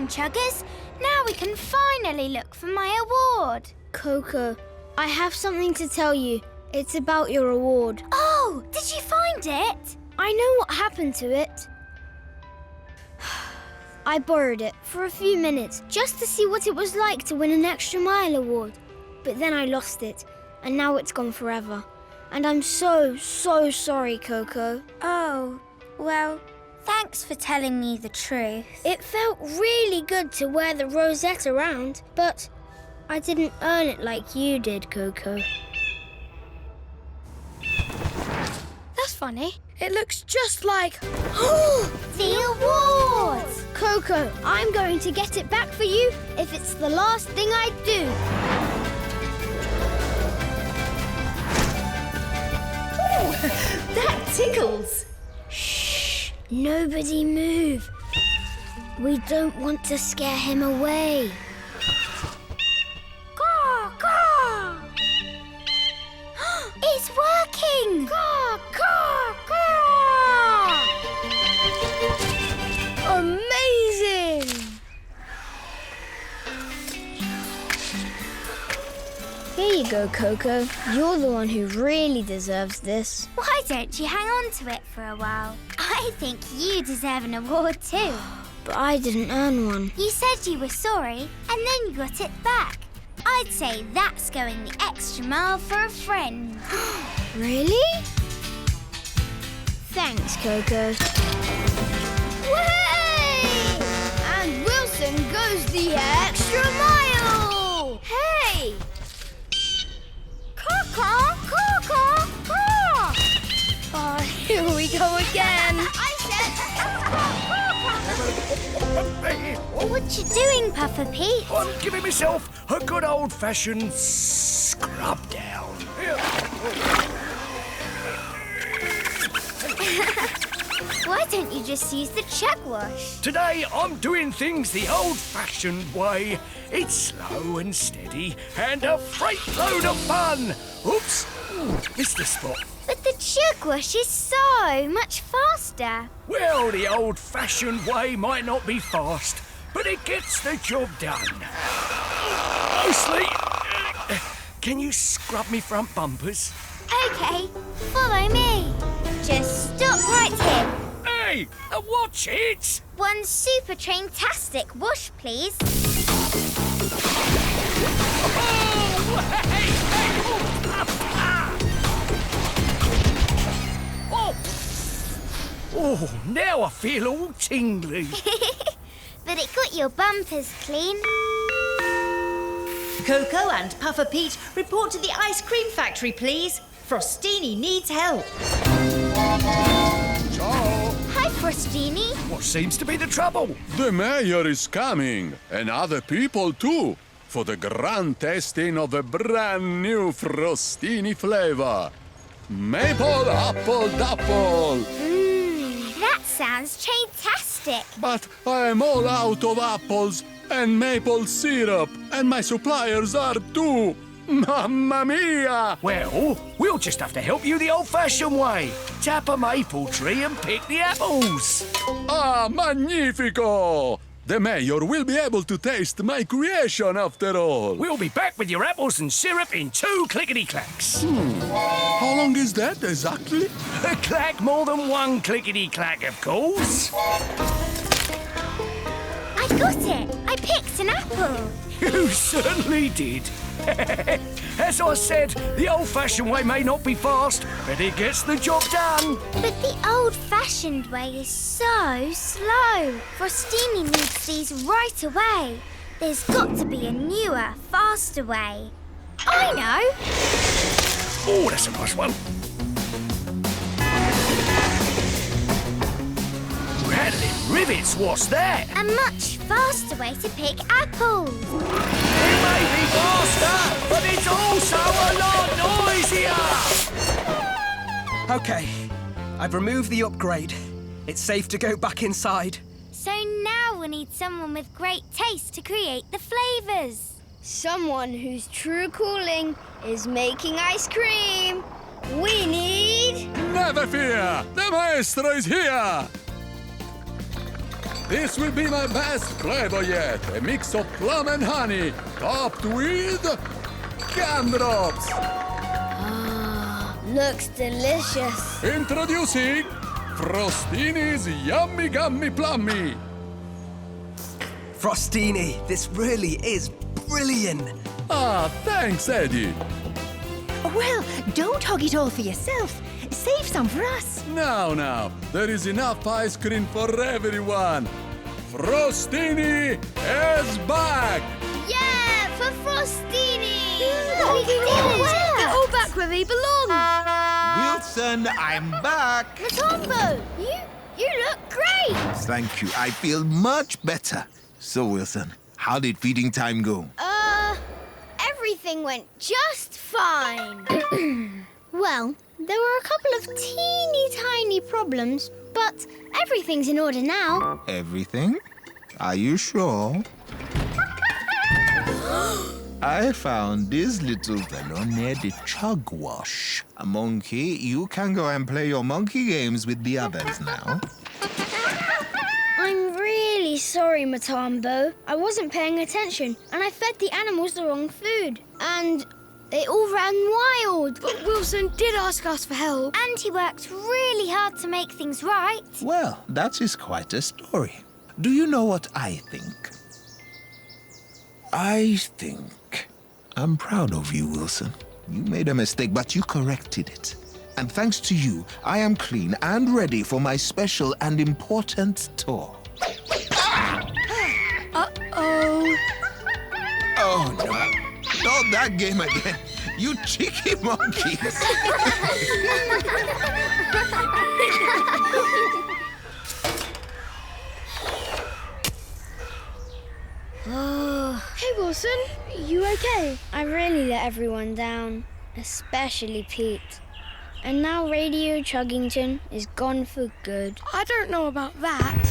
Chuggers. Now we can finally look for my award. Koko, I have something to tell you. It's about your award. Oh, did you find it? I know what happened to it. I borrowed it for a few minutes just to see what it was like to win an extra mile award. But then I lost it, and now it's gone forever. And I'm so sorry, Koko. Oh, well, thanks for telling me the truth. It felt really good to wear the rosette around, but I didn't earn it like you did, Koko. That's funny. It looks just like... The award! Koko, I'm going to get it back for you if it's the last thing I do. That tickles. Shh! Nobody move. We don't want to scare him away. Caw, caw! It's working! Caw, caw, caw! Amazing! Here you go, Koko. You're the one who really deserves this. Why don't you hang on to it for a while? I think you deserve an award too. But I didn't earn one. You said you were sorry, and then you got it back. I'd say that's going the extra mile for a friend. Really? Thanks, Koko. Way! And Wilson goes the extra mile! Hey! Caw-caw, caw-caw, caw! Oh, here we go again. I said What you doing, Puffer Pete? I'm giving myself a good old-fashioned scrub down. Why don't you just use the chug wash? Today I'm doing things the old-fashioned way. It's slow and steady and a freight load of fun. Oops, missed the spot. But the chug wash is so much faster. Well, the old-fashioned way might not be fast, but it gets the job done. Mostly. Can you scrub me front bumpers? Okay, follow me. Just stop right here. Hey, watch it! One super train-tastic wash, please. Oh, hey, oh, now I feel all tingly. But it got your bumpers clean. Koko and Puffer Pete, report to the ice cream factory, please. Frostini needs help. Ciao. Hi, Frostini. What seems to be the trouble? The mayor is coming, and other people too, for the grand tasting of a brand new Frostini flavor. Maple apple dapple. That sounds train-tastic. But I'm all out of apples and maple syrup, and my suppliers are too. Mamma mia! Well, we'll just have to help you the old-fashioned way. Tap a maple tree and pick the apples. Ah, magnifico! The mayor will be able to taste my creation after all. We'll be back with your apples and syrup in 2 clickety-clacks. How long is that exactly? A clack more than 1 clickety-clack, of course. I got it. I picked an apple. You certainly did. As I said, the old-fashioned way may not be fast, but it gets the job done. But the old-fashioned way is so slow. Frostini needs these right away. There's got to be a newer, faster way. I know. Oh, that's a nice one. Rattling rivets, what's that? A much faster way to pick apples. It may be faster, but it's also a lot noisier. Okay, I've removed the upgrade. It's safe to go back inside. So now we need someone with great taste to create the flavours. Someone whose true calling is making ice cream. We need... Never fear! The maestro is here! This will be my best flavor yet. A mix of plum and honey, topped with gumdrops. Looks delicious. Introducing Frostini's Yummy Gummy Plummy. Frostini, this really is brilliant. Ah, thanks, Eddie. Well, don't hog it all for yourself. Save some for us. Now, there is enough ice cream for everyone. Frostini is back! Yeah, for Frostini! We did it! They're all back where they belong. Wilson, I'm back. MTambo, you look great. Thank you. I feel much better. So, Wilson, how did feeding time go? Everything went just fine. Well, there were a couple of teeny tiny problems, but everything's in order now. Everything? Are you sure? I found this little fellow near the chug wash. A monkey, you can go and play your monkey games with the others now. I'm really sorry, MTambo. I wasn't paying attention, and I fed the animals the wrong food. And they all ran wild. But Wilson did ask us for help. And he worked really hard to make things right. Well, that is quite a story. Do you know what I think? I think I'm proud of you, Wilson. You made a mistake, but you corrected it. And thanks to you, I am clean and ready for my special and important tour. Uh-oh. Oh, no. Not that game again. You cheeky monkeys. Hey, Wilson, you okay? I really let everyone down, especially Pete. And now Radio Chuggington is gone for good. I don't know about that.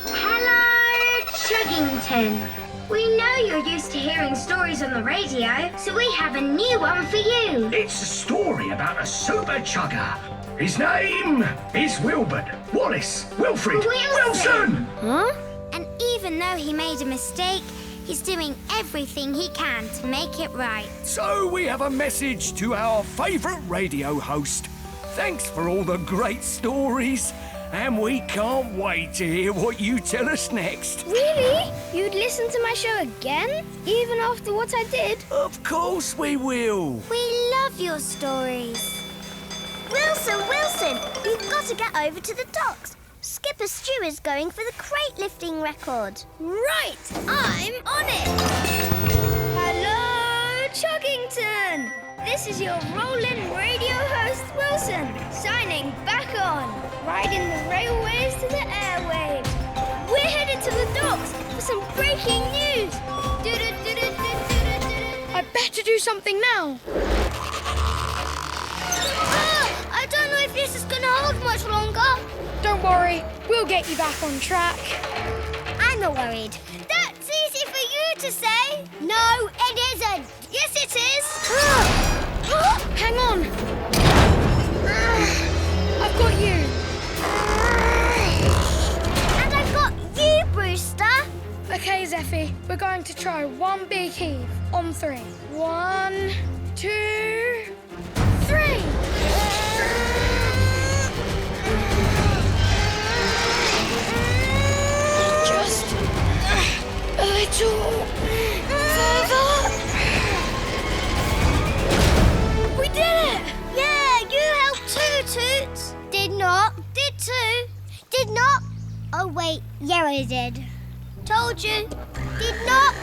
Hello, Chuggington. We know you're used to hearing stories on the radio, so we have a new one for you. It's a story about a super chugger. His name is Wilbert Wallace Wilfred Wilson. Huh? And even though he made a mistake, he's doing everything he can to make it right. So we have a message to our favourite radio host. Thanks for all the great stories. And we can't wait to hear what you tell us next. Really? You'd listen to my show again? Even after what I did? Of course we will. We love your stories. Wilson, you've got to get over to the docks. Skipper Stu is going for the crate lifting record. Right, I'm on it. Hello, Chuggington. This is your rolling radio host, Wilson, signing back on, riding the railways to the airwaves. We're headed to the docks for some breaking news. I better do something now. I don't know if this is going to hold much longer. Don't worry, we'll get you back on track. I'm not worried. That's easy for you to say. No, it isn't. Yes, it is. Hang on. I've got you. And I've got you, Brewster. Okay, Zeffie, we're going to try one big heave on 3. 1, 2, 3. Just a little further. We did it! Yeah, you helped too, Toots. Did not. Did too. Did not. Oh, wait. Yeah, I did. Told you. Did not.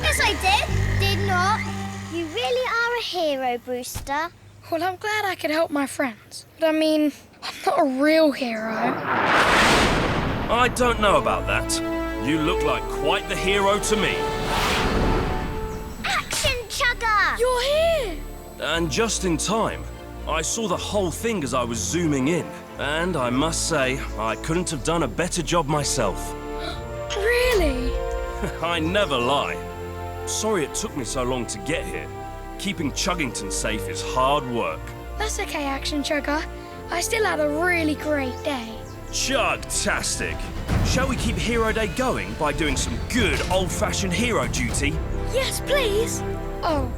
Yes, I did. Did not. You really are a hero, Brewster. Well, I'm glad I could help my friends. But I mean, I'm not a real hero. I don't know about that. You look like quite the hero to me. Action, Chugger! You're here! And just in time. I saw the whole thing as I was zooming in. And I must say, I couldn't have done a better job myself. Really? I never lie. Sorry it took me so long to get here. Keeping Chuggington safe is hard work. That's okay, Action Chugger. I still had a really great day. Chugtastic! Shall we keep Hero Day going by doing some good old-fashioned hero duty? Yes, please. Oh,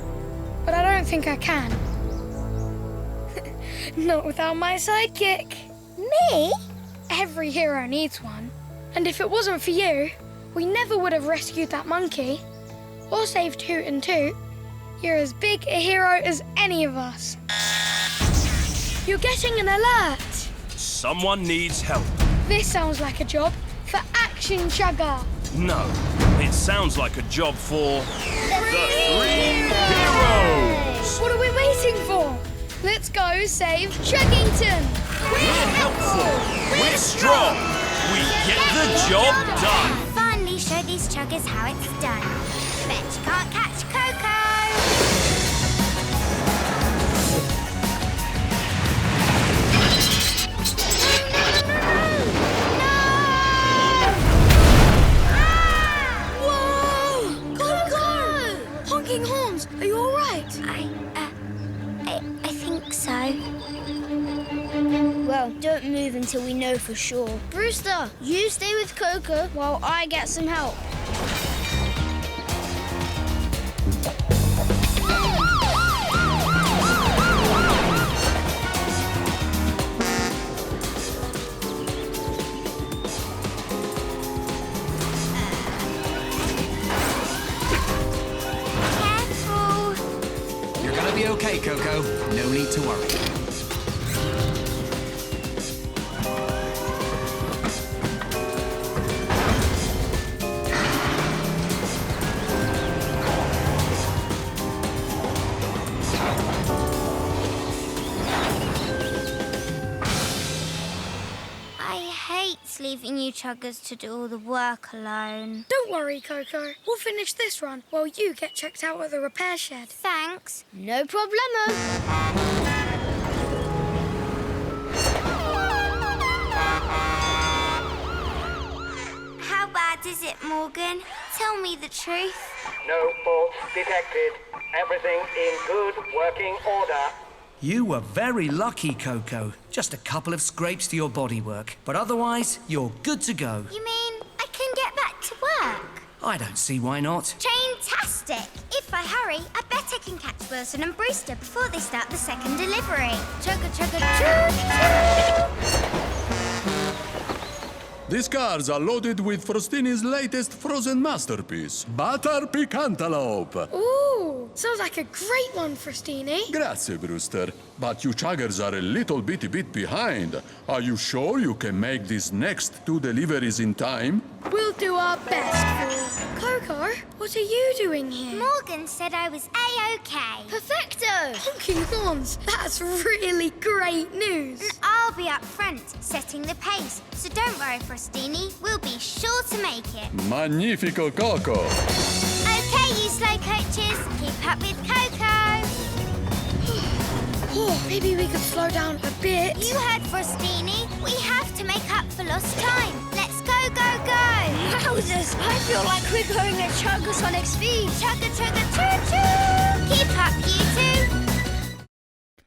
but I don't think I can. Not without my sidekick. Me? Every hero needs one. And if it wasn't for you, we never would have rescued that monkey or saved Toot and Toot. You're as big a hero as any of us. You're getting an alert. Someone needs help. This sounds like a job for Action Chugger. No, it sounds like a job for the 3 heroes. What are we waiting for? Let's go save Chuggington. We're helpful. We're strong. We get the job done. Finally show these chuggers how it's done. Bet you can't catch Koko. Whoa! Koko! Honking horns. Are you all right? I think so. Well, don't move until we know for sure. Brewster, you stay with Koko while I get some help. Careful. You're gonna be okay, Koko. No need to worry. Leaving you chuggers to do all the work alone. Don't worry, Koko. We'll finish this run while you get checked out at the repair shed. Thanks. No problemo. How bad is it, Morgan? Tell me the truth. No faults detected. Everything in good working order. You were very lucky, Koko. Just a couple of scrapes to your bodywork. But otherwise, you're good to go. You mean I can get back to work? I don't see why not. Fantastic! If I hurry, I bet I can catch Wilson and Brewster before they start the second delivery. Chugger, chugger, choo-choo! These cars are loaded with Frostini's latest frozen masterpiece, Butter Picantaloupe. Ooh, sounds like a great one, Frostini. Grazie, Brewster. But you chuggers are a little bit behind. Are you sure you can make these next 2 deliveries in time? We'll do our best, Paul. Koko, what are you doing here? Morgan said I was A-OK. Perfecto! Honking horns. That's really great news. And I'll be up front, setting the pace. So don't worry, Frostini. We'll be sure to make it. Magnifico, Koko. OK, you slow coaches. Keep up with Koko. Oh, maybe we could slow down a bit. You heard Frostini. We have to make up for lost time. Let's go, go, go. Wowzers! I feel like we're going at Chuggersonic speed. Chugger, chugger, choo-choo. Keep up, you two.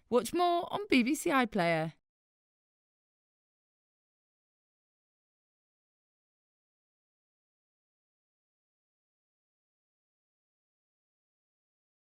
Watch more on BBC iPlayer.